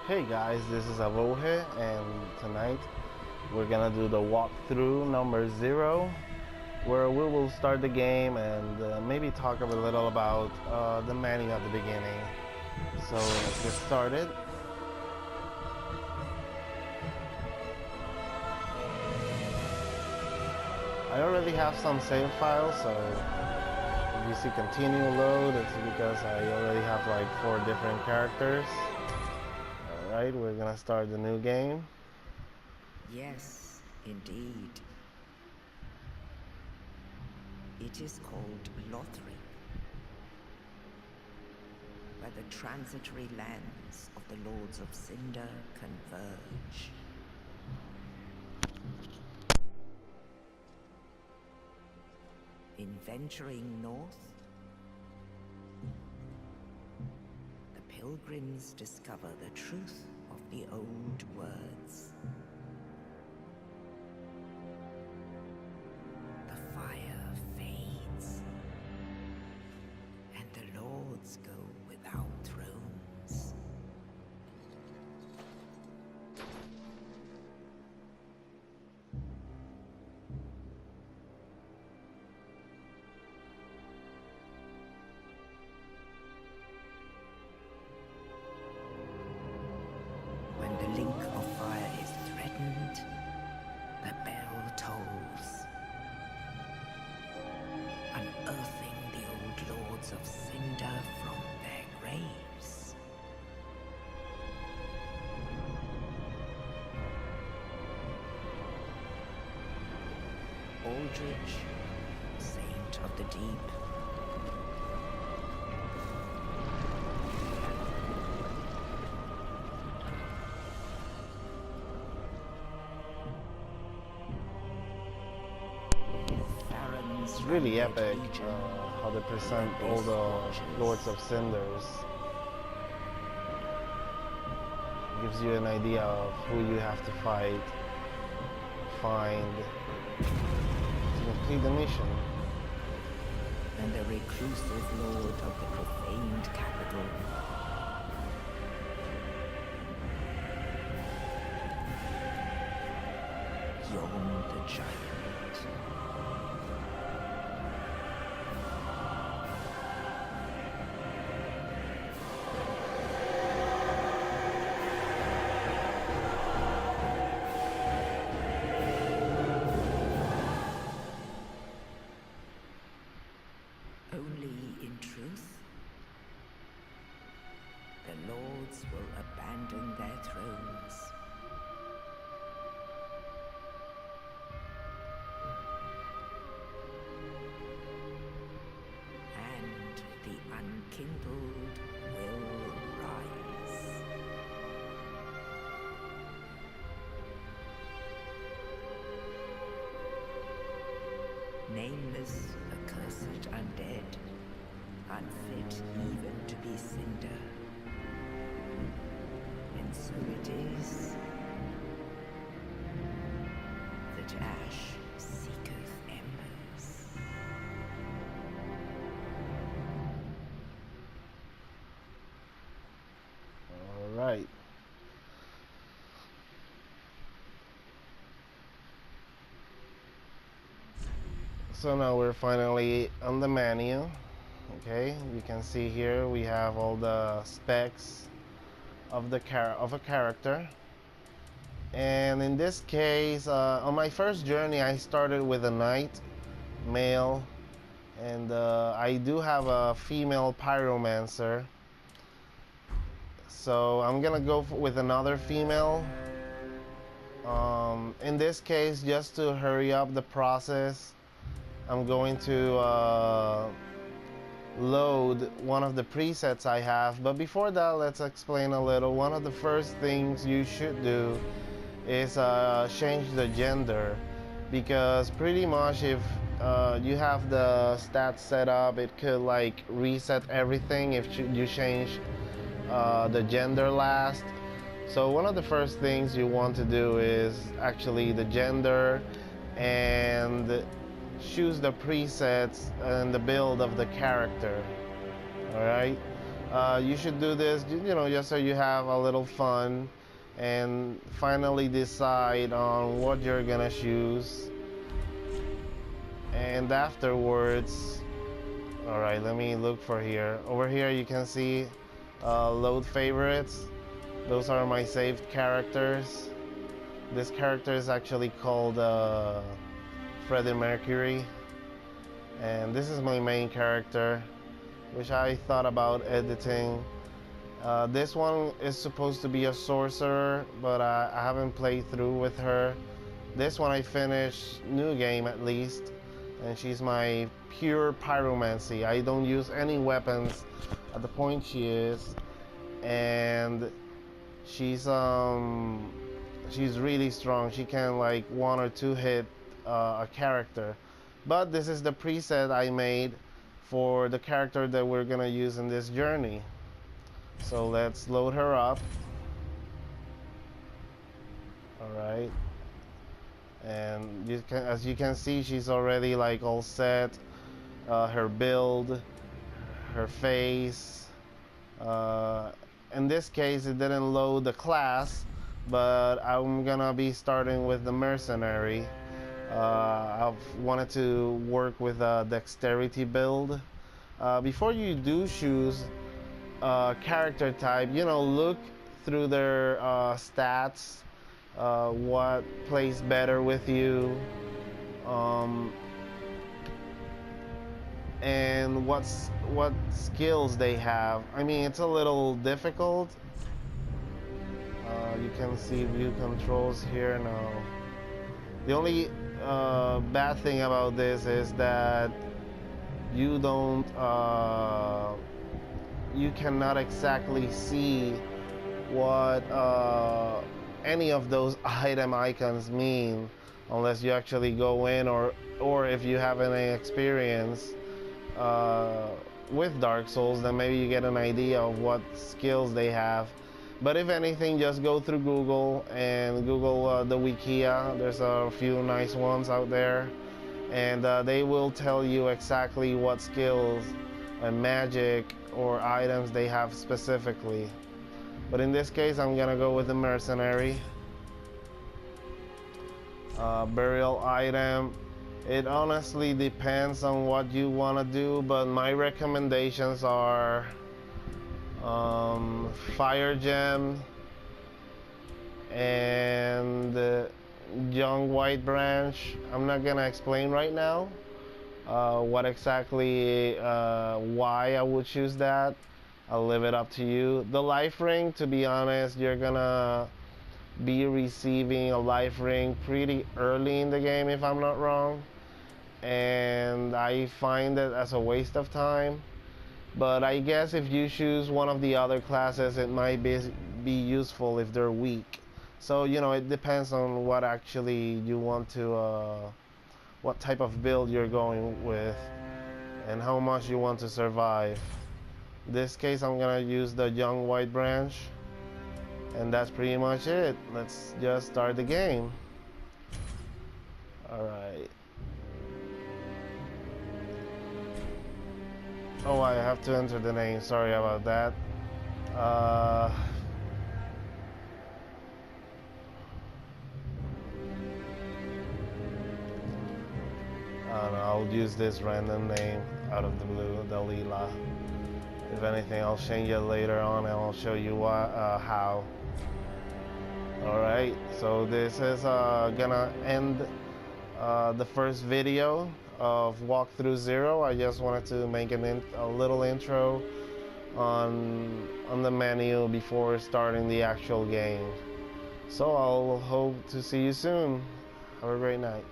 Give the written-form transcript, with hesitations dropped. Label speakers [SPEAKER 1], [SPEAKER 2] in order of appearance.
[SPEAKER 1] Hey guys, this is Avohe, and tonight we're gonna do the walkthrough number 0, where we will start the game and maybe talk a little about the menu at the beginning. So let's get started. I already have some save files, so if you see continue load, it's because I already have like 4 different characters. Alright, we're gonna start the new game.
[SPEAKER 2] Yes, indeed. It is called Lothric, where the transitory lands of the Lords of Cinder converge. In venturing north, the pilgrims discover the truth of the old words. The fire fades, and the lords go without thrones. When the link of fire is threatened, the bell tolls, unearthing the old lords of Cinder from their graves. Aldrich, saint of the deep,
[SPEAKER 1] It's really epic how they present all the Lords of Cinders. Gives you an idea of who you have to find to complete the mission.
[SPEAKER 2] and the reclusive lord of the profaned capital. Yon the giant. Only in truth, the lords will abandon their thrones. And the unkindled will rise. Nameless, accursed undead, unfit even to be cinder. And so it is that ash seeketh embers.
[SPEAKER 1] All right. So now we're finally on the menu. Okay, you can see here we have all the specs of a character. And in this case, on my first journey, I started with a knight, male, and I do have a female pyromancer. So I'm gonna go with another female. In this case, just to hurry up the process, I'm going to load one of the presets I have. But before that, let's explain a little. One of the first things you should do is change the gender, because pretty much if you have the stats set up, it could like reset everything if you change the gender last. So one of the first things you want to do is actually the gender and choose the presets and the build of the character. Alright, You should do this, you know, just so you have a little fun and finally decide on what you're gonna choose. And afterwards, all right, let me look for here. Over here you can see load favorites. Those are my saved characters. This character is actually called Freddie Mercury. And this is my main character, which I thought about editing. This one is supposed to be a sorcerer, but I haven't played through with her. This one I finished, new game at least, and she's my pure pyromancy. I don't use any weapons at the point she is, and she's really strong. She can like 1 or 2 hit a character. But this is the preset I made for the character that we're gonna use in this journey. So let's load her up. Alright. And as you can see, she's already like all set. Her build, her face. In this case, it didn't load the class, but I'm gonna be starting with the mercenary. I've wanted to work with a dexterity build. Before you do choose character type, you know, look through their stats, what plays better with you, and what skills they have. I mean, it's a little difficult. You can see view controls here now. The only bad thing about this is that you don't you cannot exactly see what any of those item icons mean unless you actually go in, or if you have any experience with Dark Souls, then maybe you get an idea of what skills they have. But if anything, just go through Google and Google the Wikia. There's a few nice ones out there, and they will tell you exactly what skills and magic or items they have specifically. But in this case, I'm gonna go with the mercenary. Burial item. It honestly depends on what you want to do, but my recommendations are Fire Gem and Young White Branch. I'm not gonna explain right now what exactly why I would choose that. I'll leave it up to you. The life ring, to be honest, you're gonna be receiving a life ring pretty early in the game, if I'm not wrong, and I find it as a waste of time. But I guess if you choose one of the other classes, it might be useful if they're weak. So, you know, it depends on what actually you want to, what type of build you're going with, and how much you want to survive. In this case, I'm gonna use the Young White Branch, and that's pretty much it. Let's just start the game. Alright. Oh, I have to enter the name. Sorry about that. I don't know. I'll use this random name out of the blue, Davila. If anything, I'll change it later on, and I'll show you what, how. Alright, so this is gonna end the first video of Walkthrough Zero. I just wanted to make a little intro on the menu before starting the actual game. So I'll hope to see you soon. Have a great night.